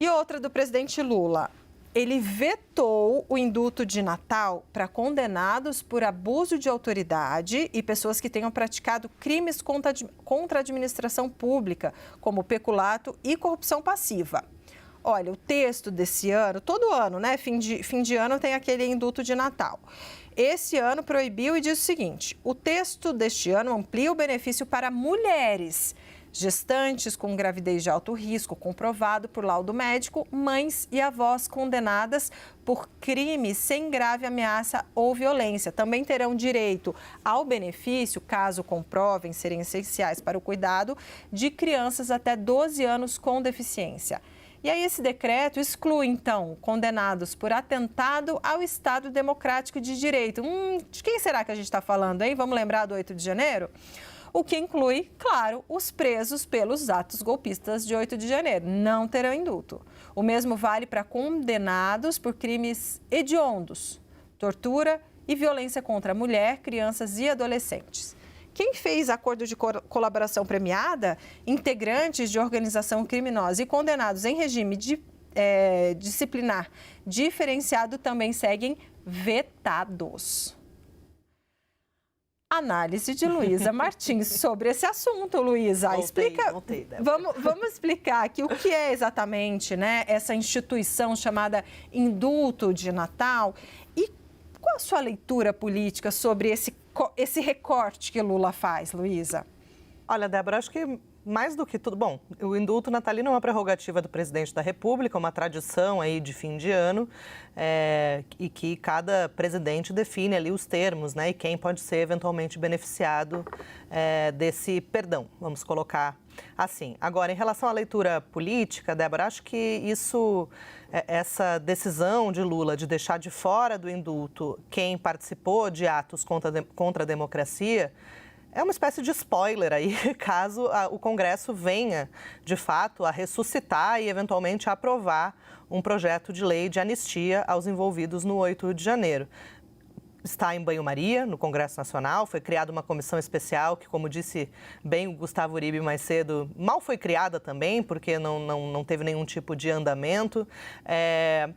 E outra do presidente Lula. Ele vetou o indulto de Natal para condenados por abuso de autoridade e pessoas que tenham praticado crimes contra a administração pública, como peculato e corrupção passiva. Olha, o texto desse ano, todo ano, né? Fim de ano tem aquele indulto de Natal. Esse ano proibiu e diz o seguinte: o texto deste ano amplia o benefício para mulheres gestantes com gravidez de alto risco comprovado por laudo médico, mães e avós condenadas por crimes sem grave ameaça ou violência. Também terão direito ao benefício, caso comprovem serem essenciais para o cuidado de crianças até 12 anos com deficiência. E aí esse decreto exclui, então, condenados por atentado ao Estado Democrático de Direito. De quem será que a gente está falando, hein? Vamos lembrar do 8 de janeiro? O que inclui, claro, os presos pelos atos golpistas de 8 de janeiro. Não terão indulto. O mesmo vale para condenados por crimes hediondos, tortura e violência contra a mulher, crianças e adolescentes. Quem fez acordo de colaboração premiada, integrantes de organização criminosa e condenados em regime disciplinar diferenciado também seguem vetados. Análise de Luísa Martins sobre esse assunto, Luísa. Voltei, vamos explicar aqui o que é exatamente, né, essa instituição chamada indulto de Natal e qual a sua leitura política sobre esse recorte que Lula faz, Luísa? Olha, Débora, acho que mais do que tudo... Bom, o indulto natalino é uma prerrogativa do presidente da República, uma tradição aí de fim de ano, e que cada presidente define ali os termos, né, e quem pode ser eventualmente beneficiado desse perdão, vamos colocar assim. Agora, em relação à leitura política, Débora, acho que essa decisão de Lula de deixar de fora do indulto quem participou de atos contra a democracia é uma espécie de spoiler aí, caso o Congresso venha, de fato, a ressuscitar e, eventualmente, a aprovar um projeto de lei de anistia aos envolvidos no 8 de janeiro. Está em banho-maria no Congresso Nacional, foi criada uma comissão especial que, como disse bem o Gustavo Uribe mais cedo, mal foi criada também, porque não teve nenhum tipo de andamento.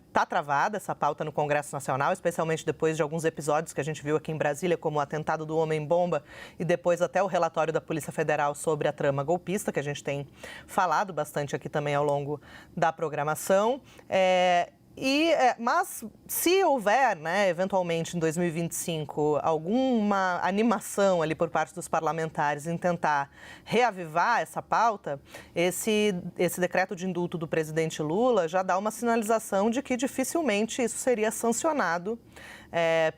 Está travada essa pauta no Congresso Nacional, especialmente depois de alguns episódios que a gente viu aqui em Brasília, como o atentado do Homem-Bomba e depois até o relatório da Polícia Federal sobre a trama golpista, que a gente tem falado bastante aqui também ao longo da programação. Mas se houver, né, eventualmente em 2025, alguma animação ali por parte dos parlamentares em tentar reavivar essa pauta, esse decreto de indulto do presidente Lula já dá uma sinalização de que dificilmente isso seria sancionado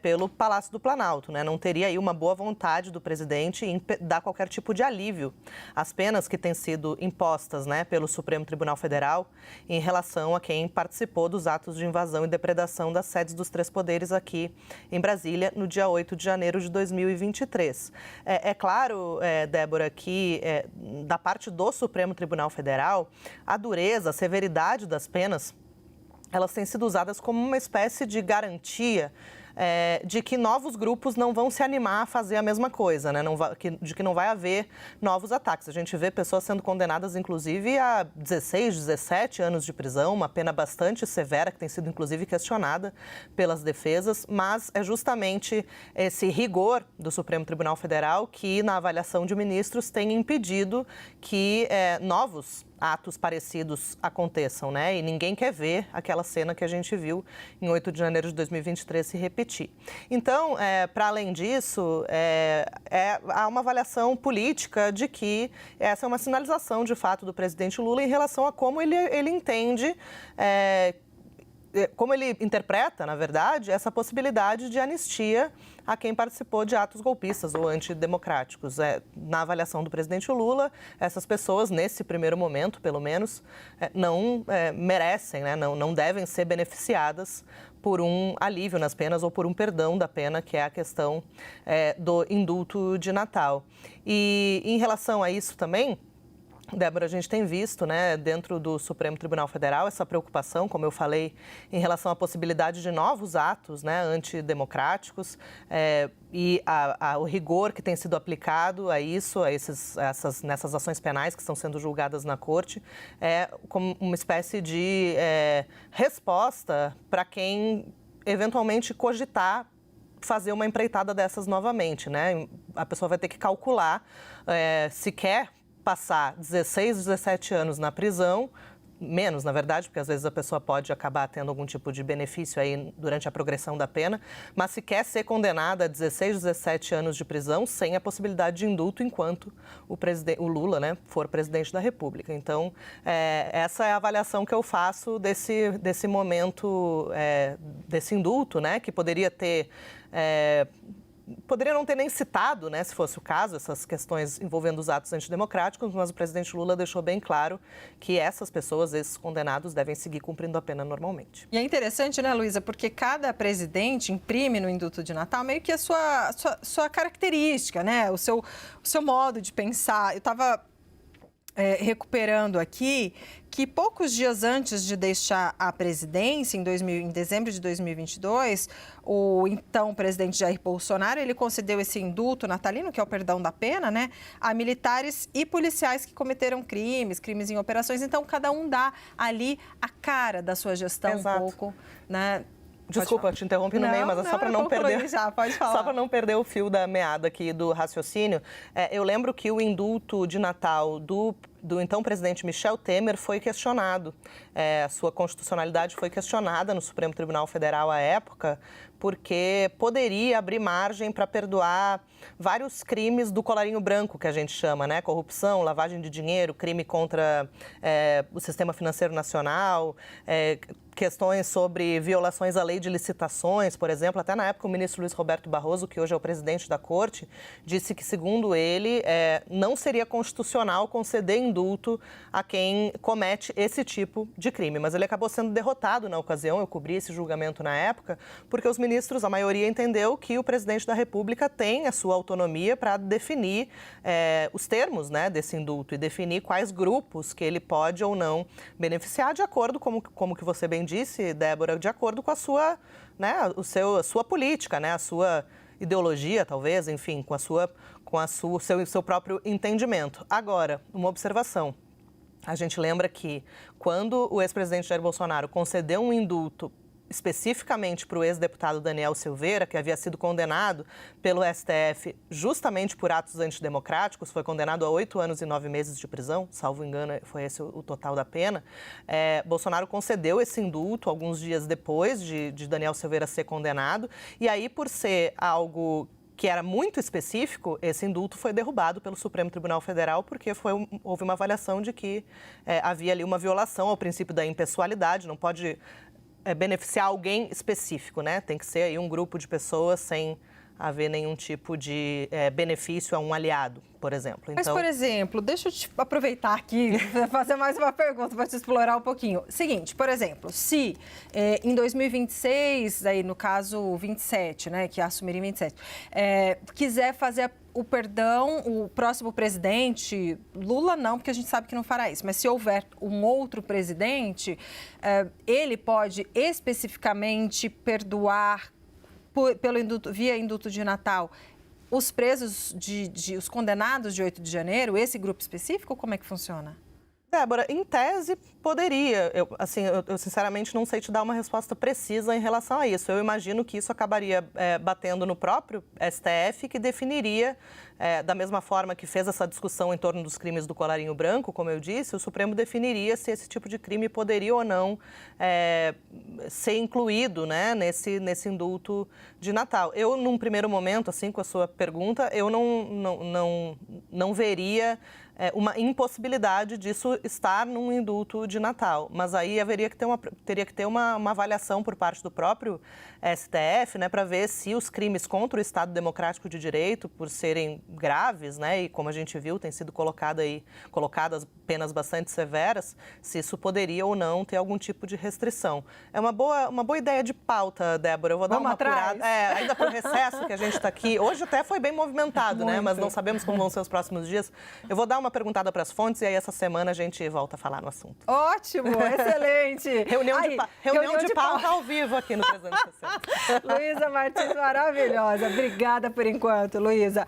pelo Palácio do Planalto, né? Não teria aí uma boa vontade do presidente em dar qualquer tipo de alívio às penas que têm sido impostas, né, pelo Supremo Tribunal Federal em relação a quem participou dos atos de invasão e depredação das sedes dos três poderes aqui em Brasília no dia 8 de janeiro de 2023. É claro, Débora, que da parte do Supremo Tribunal Federal, a dureza, a severidade das penas, elas têm sido usadas como uma espécie de garantia de que novos grupos não vão se animar a fazer a mesma coisa, né? De que não vai haver novos ataques. A gente vê pessoas sendo condenadas, inclusive, a 16, 17 anos de prisão, uma pena bastante severa, que tem sido, inclusive, questionada pelas defesas, mas é justamente esse rigor do Supremo Tribunal Federal que, na avaliação de ministros, tem impedido que novos atos parecidos aconteçam, né? E ninguém quer ver aquela cena que a gente viu em 8 de janeiro de 2023 se repetir. Então, para além disso, há uma avaliação política de que essa é uma sinalização, de fato, do presidente Lula em relação a como ele entende, como ele interpreta, na verdade, essa possibilidade de anistia a quem participou de atos golpistas ou antidemocráticos. Na avaliação do presidente Lula, essas pessoas, nesse primeiro momento, pelo menos, não merecem, né? Não devem ser beneficiadas por um alívio nas penas ou por um perdão da pena, que é a questão do indulto de Natal. E em relação a isso também, Débora, a gente tem visto, né, dentro do Supremo Tribunal Federal, essa preocupação, como eu falei, em relação à possibilidade de novos atos, né, antidemocráticos e o rigor que tem sido aplicado a isso, nessas ações penais que estão sendo julgadas na Corte, como uma espécie de resposta para quem eventualmente cogitar fazer uma empreitada dessas novamente, né? A pessoa vai ter que calcular se quer passar 16, 17 anos na prisão, menos, na verdade, porque às vezes a pessoa pode acabar tendo algum tipo de benefício aí durante a progressão da pena, mas se quer ser condenada a 16, 17 anos de prisão sem a possibilidade de indulto enquanto o Lula, né, for presidente da República. Então, essa é a avaliação que eu faço desse momento, desse indulto, né, que poderia ter... Poderia não ter nem citado, né, se fosse o caso, essas questões envolvendo os atos antidemocráticos, mas o presidente Lula deixou bem claro que essas pessoas, esses condenados, devem seguir cumprindo a pena normalmente. E é interessante, né, Luísa, porque cada presidente imprime no indulto de Natal meio que a sua característica, né, o seu modo de pensar. Eu estava recuperando aqui que poucos dias antes de deixar a presidência, em dezembro de 2022, o então presidente Jair Bolsonaro, ele concedeu esse indulto natalino, que é o perdão da pena, né, a militares e policiais que cometeram crimes em operações. Então, cada um dá ali a cara da sua gestão. Exato. Um pouco, né? Desculpa, eu te interrompi no meio, mas é só para não perder. Já, pode falar. Só para não perder o fio da meada aqui do raciocínio. Eu lembro que o indulto de Natal do então presidente Michel Temer foi questionado. A sua constitucionalidade foi questionada no Supremo Tribunal Federal à época, porque poderia abrir margem para perdoar vários crimes do colarinho branco, que a gente chama, né? Corrupção, lavagem de dinheiro, crime contra o sistema financeiro nacional, questões sobre violações à lei de licitações, por exemplo. Até na época o ministro Luiz Roberto Barroso, que hoje é o presidente da Corte, disse que, segundo ele, não seria constitucional conceder indulto a quem comete esse tipo de crime. Mas ele acabou sendo derrotado na ocasião, eu cobri esse julgamento na época, porque os ministros, a maioria, entendeu que o presidente da República tem a sua autonomia para definir os termos, né, desse indulto e definir quais grupos que ele pode ou não beneficiar, de acordo, como que você bem disse, Débora, de acordo com a sua, né, a sua política, né, a sua ideologia, talvez, enfim, com o seu próprio entendimento. Agora, uma observação. A gente lembra que quando o ex-presidente Jair Bolsonaro concedeu um indulto especificamente para o ex-deputado Daniel Silveira, que havia sido condenado pelo STF justamente por atos antidemocráticos, foi condenado a 8 anos e 9 meses de prisão, salvo engano, foi esse o total da pena. Bolsonaro concedeu esse indulto alguns dias depois de Daniel Silveira ser condenado, e aí, por ser algo que era muito específico, esse indulto foi derrubado pelo Supremo Tribunal Federal, porque houve uma avaliação de que havia ali uma violação ao princípio da impessoalidade, não pode beneficiar alguém específico, né? Tem que ser aí um grupo de pessoas sem haver nenhum tipo de benefício a um aliado, por exemplo. Mas, por exemplo, deixa eu te aproveitar aqui, fazer mais uma pergunta para te explorar um pouquinho. Seguinte, por exemplo, se em 2026, aí no caso 27, né, que assumiria em 27, quiser fazer o perdão, o próximo presidente, Lula não, porque a gente sabe que não fará isso, mas se houver um outro presidente, ele pode especificamente perdoar via indulto de Natal os presos, os condenados de 8 de janeiro, esse grupo específico, como é que funciona? Débora, em tese, poderia. Eu sinceramente não sei te dar uma resposta precisa em relação a isso. Eu imagino que isso acabaria batendo no próprio STF, que definiria, da mesma forma que fez essa discussão em torno dos crimes do colarinho branco, como eu disse, o Supremo definiria se esse tipo de crime poderia ou não ser incluído, né, nesse indulto de Natal. Eu, num primeiro momento, assim, com a sua pergunta, eu não veria uma impossibilidade disso estar num indulto de Natal. Mas aí teria que ter uma avaliação por parte do próprio STF, né, para ver se os crimes contra o Estado Democrático de Direito, por serem graves, né, e como a gente viu, tem sido colocadas penas bastante severas, se isso poderia ou não ter algum tipo de restrição. É uma boa ideia de pauta, Débora. Eu vou dar uma apurada. Ainda para o recesso que a gente está aqui. Hoje até foi bem movimentado, né, mas não sabemos como vão ser os próximos dias. Eu vou dar uma uma perguntada para as fontes e aí essa semana a gente volta a falar no assunto. Ótimo, excelente. Reunião de pauta ao vivo aqui no 360. Luísa Martins, maravilhosa. Obrigada por enquanto, Luísa.